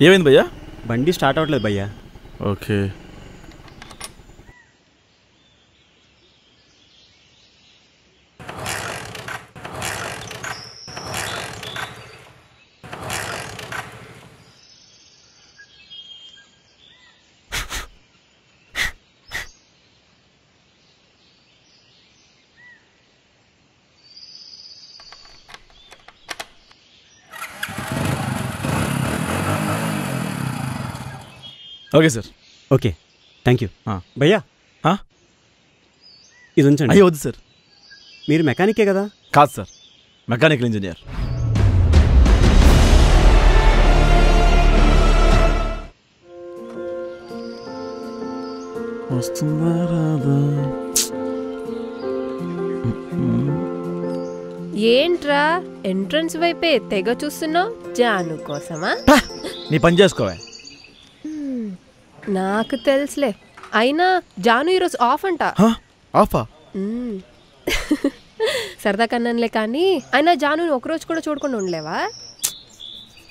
ఏమైంది భయ్యా? బండి స్టార్ట్ అవ్వట్లేదు భయ్యా. Okay. Okay sir. Okay, thank you. భయ్యా ఇది ఉంచండి. అయ్యో వద్దు సార్. మీరు మెకానికే కదా? కాదు సార్, మెకానికల్ ఇంజనీర్. వస్తుందా రాదా? ఏంట్రా ఎంట్రన్స్ వైపే తెగ చూస్తున్నావు? జాను కోసమా? నీ పని చేసుకోవా. నాకు తెలుసులే. అయినా జాను ఈరోజు ఆఫ్ అంట. ఆఫా? సరదా కన్నానులే కానీ అయినా జాను ఒకరోజు కూడా చూడకుండా ఉండలేవా?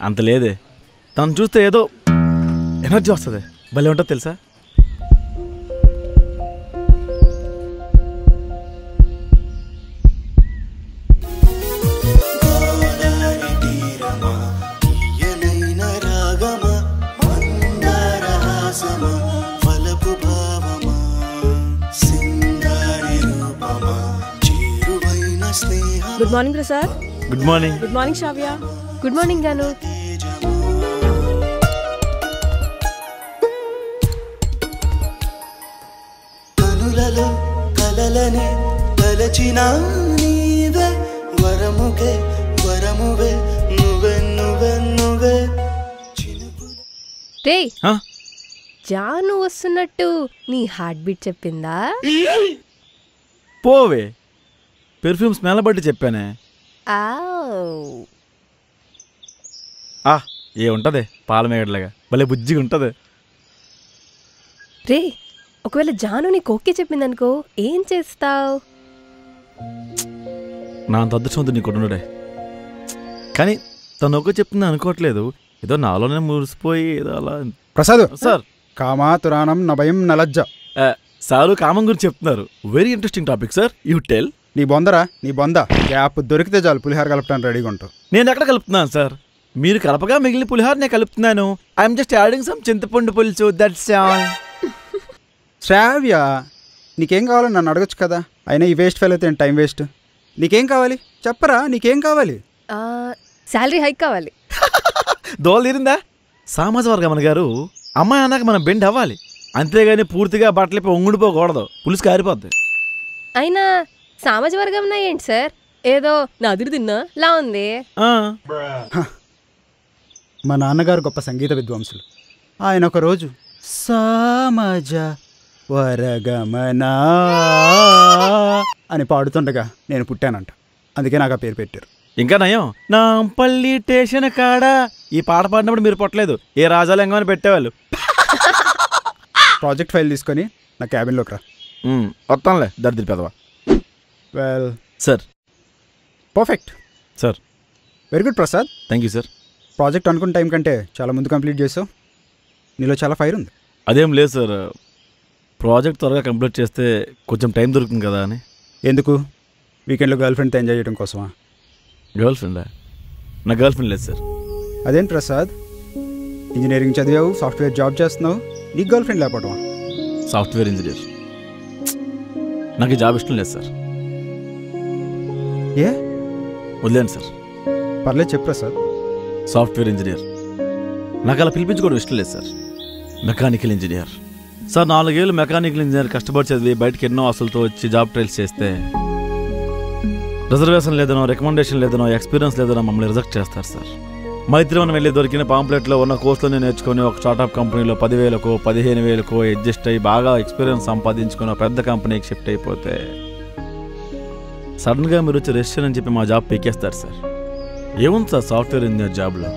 అంత లేదే. తను చూస్తే ఏదో ఎనర్జీ వస్తుంది. భలే ఉంటుంది తెలుసా? Good morning Prasad. Good morning. Good morning Shravya. Good morning Janu. కనులలో కలలనే తలచినా నీవే వరముగే వరమువే నువ్వే నువ్వే నువ్వే. రే జాను వస్తున్నట్టు నీ హార్ట్ బీట్ చెప్పిందా? పోవే, పెర్ఫ్యూమ్ స్మెల్ బట్టి చెప్పానే. ఏ ఉంటది పాలమేగడలాగా భలే బుజ్జిగా ఉంటది. రే ఒకవేళ జాను నీకు ఓకే చెప్పిందనుకో ఏం చేస్తావు? నా అంత అదృష్టవంతుడు నీకు ఉండడే. కానీ తను ఓకే చెప్తుందని అనుకోవట్లేదు. ఏదో నాలోనే మురిసిపోయి ఏదో అలా. ప్రసాద్ సార్, కామాతురాణం నభయం నలజ్జ. సారు కామం గురించి చెప్తున్నారు. Very interesting topic sir. You tell. నీ బొందరా, నీ బొంద. గ్యాప్ దొరికితే చాలు పులిహార కలపడానికి రెడీగా ఉంటావు. నేను ఎక్కడ కలుపుతున్నాను సార్? మీరు కలపగా మిగిలిన పులిహార నేను కలుపుతున్నాను. ఐఎమ్ జస్ట్ యాడింగ్ సమ్ చింతపండు పులుసు, దట్స్ ఆల్. శ్రావ్య, నీకేం కావాలో నన్ను అడగచ్చు కదా. అయినా ఈ వేస్ట్ ఫెయిల్ అయితే టైం వేస్ట్. నీకేం కావాలి చెప్పరా? నీకేం కావాలి? శాలరీ హైక్ కావాలి. దోలు తీరిందా? సామాజ వర్గమన్ గారు, అమ్మాయి అన్నాక మనం బెండ్ అవ్వాలి, అంతేగాని పూర్తిగా బట్టలిపి ఒంగుడిపోకూడదు. పులుసు కారిపోద్ది. అయినా సామాజ వర్గం ఏంటి సార్, ఏదో నదురు తిన్నా లా ఉంది. మా నాన్నగారు గొప్ప సంగీత విద్వాంసులు. ఆయన ఒకరోజు సామాజ వరగమనా అని పాడుతుండగా నేను పుట్టానంట. అందుకే నాకు ఆ పేరు పెట్టారు. ఇంకా నయం, నాంపల్లి స్టేషన్ కాడ ఈ పాట పాడినప్పుడు మీరు పుట్టలేదు. ఏ రాజాలింగమని పెట్టేవాళ్ళు. ప్రాజెక్ట్ ఫైల్ తీసుకొని నా క్యాబిన్లోకి రా. వస్తానులే దరిద్ర పెదవా. Well sir. Perfect sir. Very good Prasad. Thank you sir. Project అనుకున్న టైం కంటే చాలా ముందు కంప్లీట్ చేసావు. నీలో చాలా ఫైర్ ఉంది. అదేం లేదు సార్, ప్రాజెక్ట్ త్వరగా కంప్లీట్ చేస్తే కొంచెం టైం దొరుకుతుంది కదా అని. ఎందుకు? వీకెండ్లో గర్ల్ ఫ్రెండ్తో ఎంజాయ్ చేయడం కోసమా? గర్ల్ ఫ్రెండా? నా గర్ల్ ఫ్రెండ్ లేదు సార్. అదేం ప్రసాద్, ఇంజనీరింగ్ చదివావు, సాఫ్ట్వేర్ జాబ్ చేస్తున్నావు, నీకు గర్ల్ ఫ్రెండ్ లేకపోవటమా? Software engineer. నాకు ఈ జాబ్ ఇష్టం లేదు సార్. ఏ? వదిలేండి సార్. పర్లేదు చెప్పు ప్రసాద్. సాఫ్ట్వేర్ ఇంజనీర్ నాకు అలా పిలిపించుకోవడం ఇష్టం లేదు సార్. Mechanical engineer sir. 4 ఏళ్ళు మెకానికల్ ఇంజనీర్ కష్టపడి చదివి బయటకి ఎన్నో ఆశలతో వచ్చి జాబ్ ట్రయల్స్ చేస్తే రిజర్వేషన్ లేదనో, రికమెండేషన్ లేదనో, ఎక్స్పీరియన్స్ లేదనో మమ్మల్ని రిజెక్ట్ చేస్తారు సార్. మైత్రివనం వెళ్ళి దొరికిన పాంప్లెట్లో ఉన్న కోర్సులోనే నేర్చుకుని ఒక స్టార్టప్ కంపెనీలో 10,000కో 15,000కో అడ్జస్ట్ అయ్యి బాగా ఎక్స్పీరియన్స్ సంపాదించుకుని ఒక పెద్ద కంపెనీకి షిఫ్ట్ అయిపోతే సడన్గా మీరు వచ్చి రెస్టారెంట్ అని చెప్పి మా జాబ్ పీకేస్తారు సార్. ఏముంది సార్ సాఫ్ట్వేర్ ఇంజనీర్ జాబ్లో?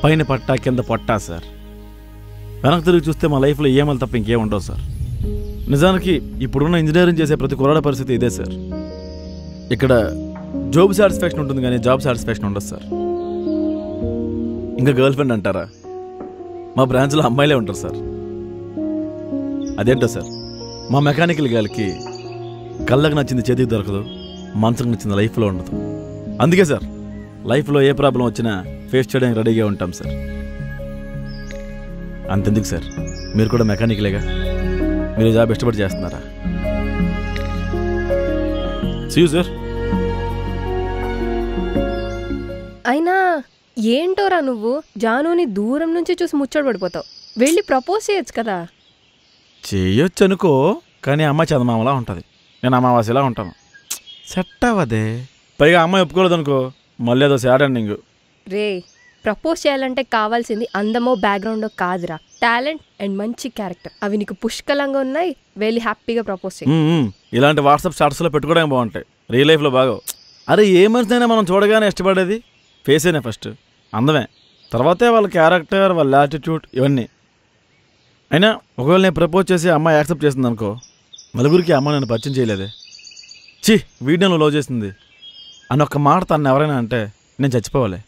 పైన పట్టా కింద పట్టా సార్. వెనక్కి తిరిగి చూస్తే మా లైఫ్లో ఏమల్ తప్ప ఇంకేముండవు సార్. నిజానికి ఇప్పుడున్న ఇంజనీరింగ్ చేసే ప్రతి కుర్రాడ పరిస్థితి ఇదే సార్. ఇక్కడ జాబ్ సాటిస్ఫాక్షన్ ఉంటుంది కానీ జాబ్ సాటిస్ఫాక్షన్ ఉండదు సార్. ఇంకా గర్ల్ ఫ్రెండ్ అంటారా? మా బ్రాంచ్లో అమ్మాయిలే ఉంటారు సార్. అదేంటో సార్, మా మెకానికల్ గాలికి కళ్ళకు నచ్చింది చేతికి దొరకదు, మనసుకు నచ్చింది లైఫ్లో ఉండదు. అందుకే సార్ లైఫ్లో ఏ ప్రాబ్లం వచ్చినా ఫేస్ చేయడానికి రెడీగా ఉంటాం సార్. అంతెందుకు సార్, మీరు కూడా మెకానికలేగా, మీరు జాబ్ ఇష్టపడి చేస్తున్నారా? See you sir. అయినా ఏంటోరా నువ్వు జానుని దూరం నుంచి చూసి ముచ్చట పడిపోతావు. వెళ్ళి ప్రపోజ్ చేయొచ్చు కదా. చేయొచ్చు అనుకో, కానీ అమ్మాయి చందమామలా ఉంటుంది, నేను అమావాస్యలా ఉంటాను. సెట్ అవ్వదే. పైగా అమ్మాయి ఒప్పుకోలేదు అనుకో, మళ్ళీ ఏదో సాడ్ ఎండింగ్. రే, ప్రపోజ్ చేయాలంటే కావాల్సింది అందమో బ్యాక్గ్రౌండో కాదురా, టాలెంట్ అండ్ మంచి క్యారెక్టర్. అవి నీకు పుష్కలంగా ఉన్నాయి. వెళ్ళి హ్యాపీగా ప్రపోజ్ చేయి. ఇలాంటి వాట్సాప్ స్టాటస్లో పెట్టుకోవడానికి బాగుంటాయి, రియల్ లైఫ్లో బాగో. అరే ఏ మనిషినైనా మనం చూడగానే ఇష్టపడేది ఫేసేనే ఫస్ట్, అందమే, తర్వాతే వాళ్ళ క్యారెక్టర్, వాళ్ళ యాటిట్యూడ్, ఇవన్నీ. అయినా ఒకవేళ నేను ప్రపోజ్ చేసి అమ్మాయి యాక్సెప్ట్ చేసింది అనుకో, నలుగురికి అమ్మ నన్ను పరిచయం చేయలేదే, ఛీ వీడియో నువ్వు లవ్ చేసింది అని ఒక్క మాట తను ఎవరైనా అంటే నేను చచ్చిపోవాలి.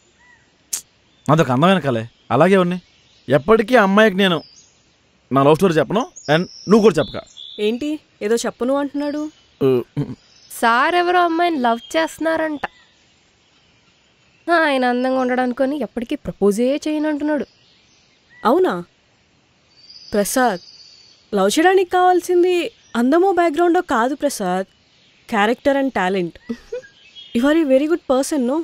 నాదొక అందమైన కలే. అలాగే ఉన్నాయి. ఎప్పటికీ అమ్మాయికి నేను నా లవ్ స్టోరీ చెప్పను, అండ్ నువ్వు కూడా చెప్పక. ఏంటి ఏదో చెప్పను అంటున్నాడు? సార్ ఎవరో అమ్మాయిని లవ్ చేస్తున్నారంట. ఆయన అందంగా ఉండడానుకొని ఎప్పటికీ ప్రపోజే చేయను అంటున్నాడు. అవునా ప్రసాద్, లవ్ చేయడానికి కావాల్సింది అందమో బ్యాక్గ్రౌండో కాదు Prasad, character and talent. You are a very good person. No,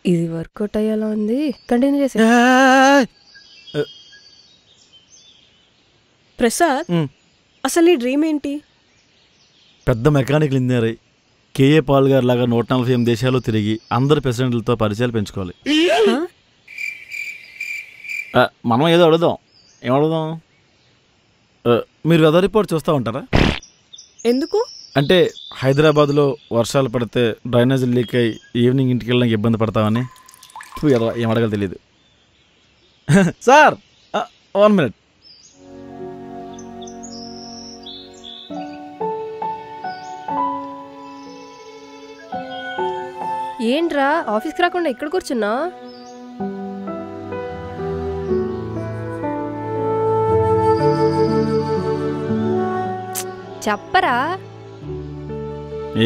ఇది వర్కౌట్ అయ్యేలా ఉంది, కంటిన్యూ చేసి. ప్రసాద్, అసలు నీ డ్రీమ్ ఏంటి? పెద్ద మెకానికల్ ఇంజనీర్ అయ్యి కేఏ పాల్ గారు లాగా 148 దేశాలు తిరిగి అందరు ప్రెసిడెంట్లతో పరిచయాలు పెంచుకోవాలి. మనం ఏదో అడుగుదాం. ఏం అడుగుదాం? మీరు వెదర్ రిపోర్ట్ చూస్తూ ఉంటారా? ఎందుకు? అంటే హైదరాబాద్లో వర్షాలు పడితే డ్రైనేజ్ లీక్ అయ్యి ఈవినింగ్ ఇంటికి వెళ్ళడానికి ఇబ్బంది పడతామని. ఏం అడగాలో తెలియదు. Sir 1 minute. ఏంట్రా ఆఫీస్కి రాకుండా ఇక్కడ కూర్చున్నా? చెప్పరా.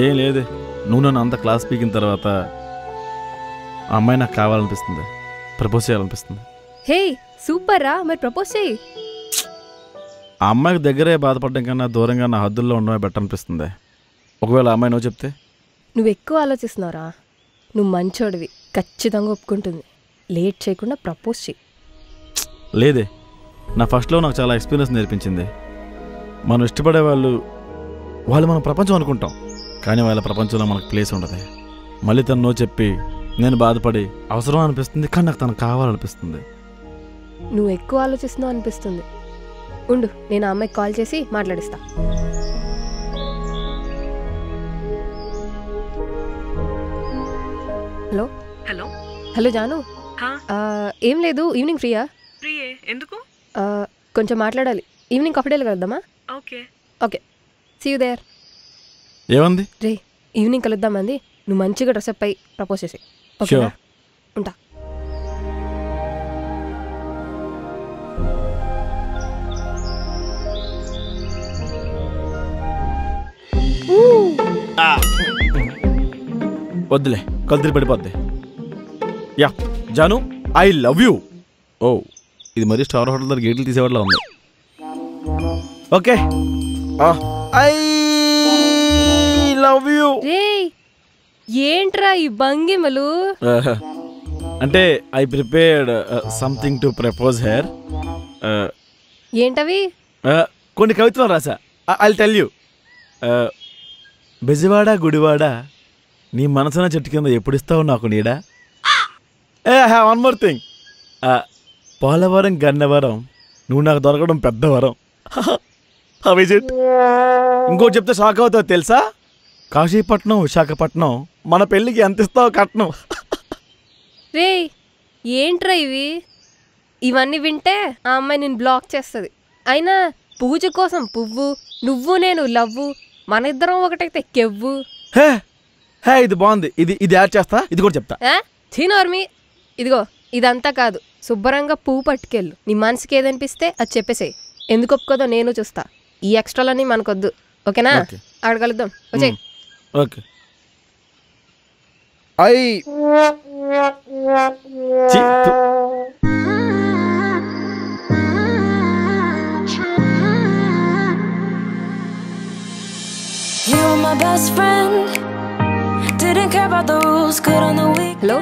ఏం లేదు, నువ్వు నన్ను అంత క్లాస్ పీకిన తర్వాత ఆ అమ్మాయి నాకు కావాలనిపిస్తుంది, ప్రపోజ్ చేయాలనిపిస్తుంది. హే సూపర్ రా, మరి ప్రపోజ్ చేయి. ఆ అమ్మాయికి దగ్గరే బాధపడడం కన్నా దూరంగా నా హద్దుల్లో ఉండడమే బెటర్ అనిపిస్తుంది. ఒకవేళ అమ్మాయి నువ్వు చెప్తే? నువ్వు ఎక్కువ ఆలోచిస్తున్నావురా. నువ్వు మంచోడివి, ఖచ్చితంగా ఒప్పుకుంటుంది. లేట్ చేయకుండా ప్రపోజ్ చేయి. లేదే, నా ఫస్ట్లో నాకు చాలా ఎక్స్పీరియన్స్ నేర్పించింది. మనం ఇష్టపడే వాళ్ళు మన ప్రపంచం అనుకుంటాం, కానీ వాళ్ళ ప్రపంచంలో మనకు ప్లేస్ ఉండదు. మళ్ళీ తను నో చెప్పి నేను బాధపడి అవసరం అనిపిస్తుంది, కానీ నాకు తనకు కావాలనిపిస్తుంది. నువ్వు ఎక్కువ ఆలోచిస్తున్నావు అనిపిస్తుంది. ఉండు, నేను ఆ అమ్మాయికి కాల్ చేసి మాట్లాడిస్తా. Hello hello hello Janu. ఏం లేదు, ఈవినింగ్ ఫ్రీయా? ఫ్రీయే. ఎందుకు? కొంచెం మాట్లాడాలి. ఈవినింగ్ కాఫీ డేలో కలుద్దామా? Okay okay, see you there. ఏమంది? రే ఈవినింగ్ కలుద్దామంది. నువ్వు మంచిగా డ్రెస్అప్ అయి ప్రపోజ్ చేసి. ఓకేనా? ఉంటా. వద్దులే, కలుతురి పడిపోద్ది. Yeah Janu, I love you. ఓ, ఇది మరీ స్టార్ హోటల్ దగ్గర గేట్లు తీసేవాళ్ళ ఉంది. Okay, I love you. రే ఏంట్రా ఈ భంగిమలు? అంటే I prepared something to propose her. ఏంటవి? కొన్ని కవిత్వాలు రాసా, I tell you. Bezawada Gudivada నీ మనసున చెట్టు కింద ఎప్పుడిస్తావు నాకు నీడా. One more thing. Polavaram Gannavaram నువ్వు నాకు దొరకడం పెద్ద వరం. How is it? ఇంకోటి చెప్తే షాక్ అవుతావు తెలుసా? కాశీపట్నం విశాఖపట్నం మన పెళ్ళికి ఎంత ఇస్తావు కట్నం. రే ఏంట్రా ఇవి? ఇవన్నీ వింటే ఆ అమ్మాయి నేను బ్లాక్ చేస్తుంది. అయినా పూజ కోసం పువ్వు, నువ్వు నేను లవ్వు, మన ఇద్దరం ఒకటైతే కెవ్వు. హే హే, ఇది బాగుంది, ఇది యాడ్ చేస్తా, ఇది కూడా చెప్తా. చీనోర్మి, ఇదిగో ఇదంతా కాదు, శుభ్రంగా పువ్వు పట్టుకెళ్ళు. నీ మనసుకి ఏదనిపిస్తే అది చెప్పేసేయ్. ఎందుకు ఒప్పుకోదో నేను చూస్తా. ఈ ఎక్స్ట్రాలని మనకొద్దు, ఓకేనా? అక్కడ కలుద్దాం, వచ్చేయ్. ఓకే. ఐ హలో,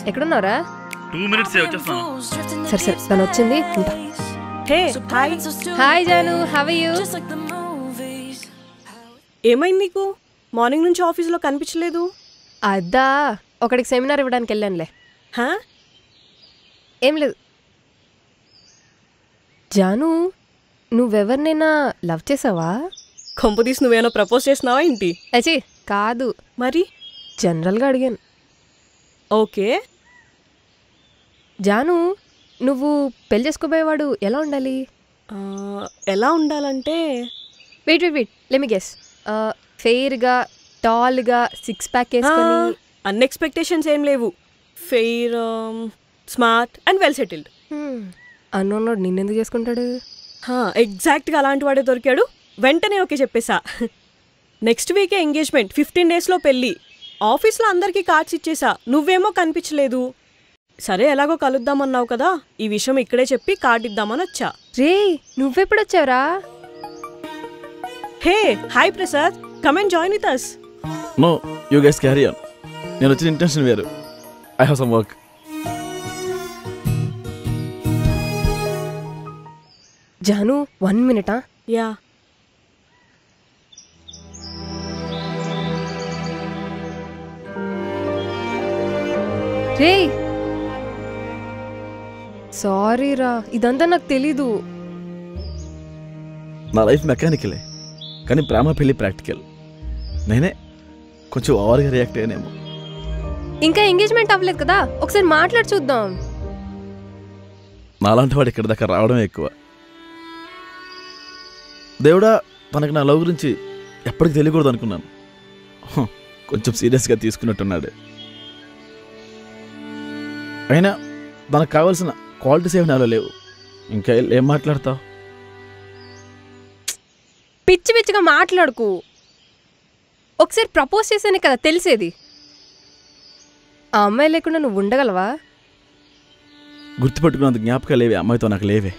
ఎక్కడున్నావురా? 2 minutes వచ్చేస్తాను. సరే సరే, తను వచ్చింది, ఉంటా. Hey hi. హాయ్ జాను, హౌ ఆర్ యు? ఏమైంది నీకు? మార్నింగ్ నుంచి ఆఫీస్లో కనిపించలేదు. అద్దా, ఒకడికి సెమినార్ ఇవ్వడానికి వెళ్ళానులే. హా? ఏం లేదు. జాను, నువ్వెవరినైనా లవ్ చేసావా? కొంపదీసి నువ్వేమైనా ప్రపోజ్ చేసినావా ఏంటి? అచ్చి కాదు, మరి జనరల్గా అడిగాను. ఓకే. జాను, నువ్వు పెళ్లి చేసుకోబోయేవాడు ఎలా ఉండాలి? ఎలా ఉండాలంటే, wait wait wait, let me guess. ఫెయిర్గా, టాల్గా, 6 ప్యాక్ వేసుకొని. అన్ఎక్స్పెక్టేషన్స్ ఏం లేవు. Fair, smart and well settled. అన్నోన్నాడు, నిన్నెందుకు చేసుకుంటాడు? ఎగ్జాక్ట్గా అలాంటి వాడే దొరికాడు. వెంటనే ఓకే చెప్పేశా. నెక్స్ట్ వీకే ఎంగేజ్మెంట్, 15 daysలో పెళ్ళి. ఆఫీస్లో అందరికీ కార్డ్స్ ఇచ్చేసా, నువ్వేమో కనిపించలేదు. సరే ఎలాగో కలుద్దామన్నావు కదా, ఈ విషయం ఇక్కడే చెప్పి కార్డ్ ఇద్దామని వచ్చా. రే, నువ్వెప్పుడొచ్చావురా? Hey hi Prasad, come and join with us. No, you guys carry on. నేను వచ్చిన ఇంటెన్షన్ వేరు. I have some work. Janu, 1 minute. Yeah. రే, సారీ రా, ఇదంతా నాకు తెలీదు. నా లైఫ్ మెకానికలే, కానీ ప్రేమ పెళ్లి ప్రాక్టికల్. నేనే కొంచెం ఓవర్గా రియాక్ట్ అయ్యానేమో. ఇంకా ఎంగేజ్మెంట్ అవ్వలేదు కదా, ఒకసారి మాట్లాడి చూద్దాం. నాలాంటి వాడు ఇక్కడి దాకా రావడం ఎక్కువ. దేవుడా, తనకు నా లవ్ గురించి ఎప్పటికి తెలియకూడదు అనుకున్నాను. కొంచెం సీరియస్గా తీసుకున్నట్టున్నాడు. అయినా తనకు కావాల్సిన క్వాలిటీస్ ఏమి నాలో లేవు. ఇంకా ఏం మాట్లాడతావు? పిచ్చి పిచ్చిగా మాట్లాడుకు. ఒకసారి ప్రపోజ్ చేసేనే కదా తెలిసేది. ఆ అమ్మాయి లేకుండా నువ్వు ఉండగలవా? గుర్తుపెట్టుకున్నంత జ్ఞాపకాలు లేవే అమ్మాయితో నాకు లేవే.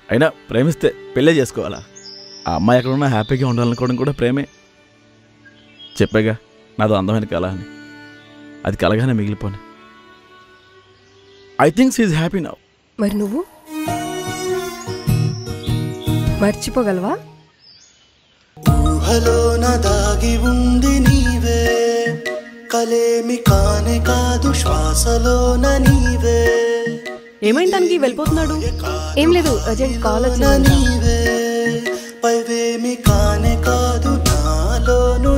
అయినా ప్రేమిస్తే పెళ్ళే చేసుకోవాలా? ఆ అమ్మాయి ఎక్కడున్నా హ్యాపీగా ఉండాలనుకోవడం కూడా ప్రేమే. చెప్పాగా నాదో అందమైన కళ అని. అది కలగానే మిగిలిపోని. I think she is happy now. మరి నువ్వు మర్చిపోగలవా? ఊహలోన దాగి ఉంది నీవే, కలేమి కానే కాదు శ్వాసలోన నీవే. ఏమైంది తనకి వెళ్ళిపోతున్నాడు? ఏం లేదు, అర్జెంట్ కాల్ నీవే, పైవేమి కానే కాదు నాలోను